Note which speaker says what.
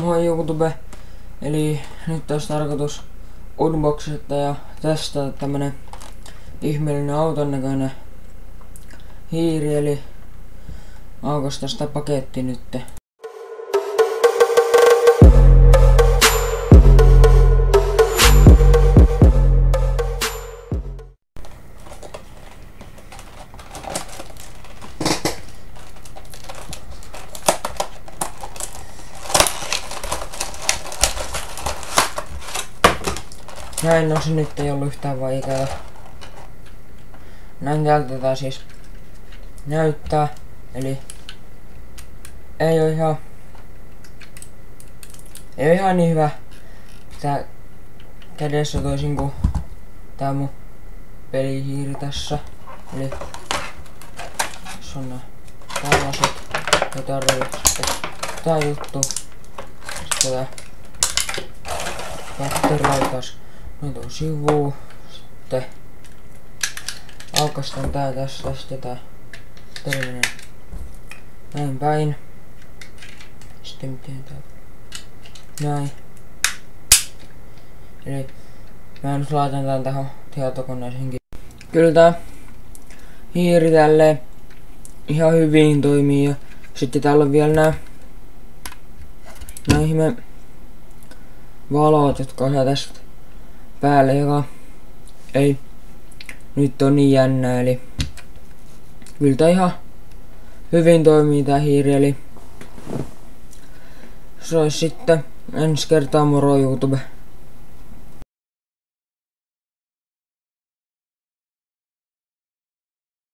Speaker 1: Moi YouTube, eli nyt olisi tarkoitus unboxata ja testata tämmönen ihmeellinen auton näköinen hiiri, eli aukaista sitä paketti nytte. Näin, no se nyt ei ollut yhtään vaikeaa. Näin täältä tää siis näyttää, eli ei oo ihan niin hyvä tää kädessä toisin kuin tää mun pelihiiri tässä. Eli tässä on nää tällaiset ja tää juttu. Sitten tää batterilaitas noin sivuun. Sitten aukaistaan tää tästä, sitten tää terminen näin päin. Sitten miten tää näin. Eli mä nyt laitan tän tähän tietokoneeseenkin. Kyllä tää hiiri tälleen ihan hyvin toimii ja sitten täällä on vielä nää ihme valot, jotka on tästä päälle, joka ei nyt on niin jännä, eli kyllä tää ihan hyvin toimii tää hiiri, eli se olisi sitten ensi kertaa moro YouTube.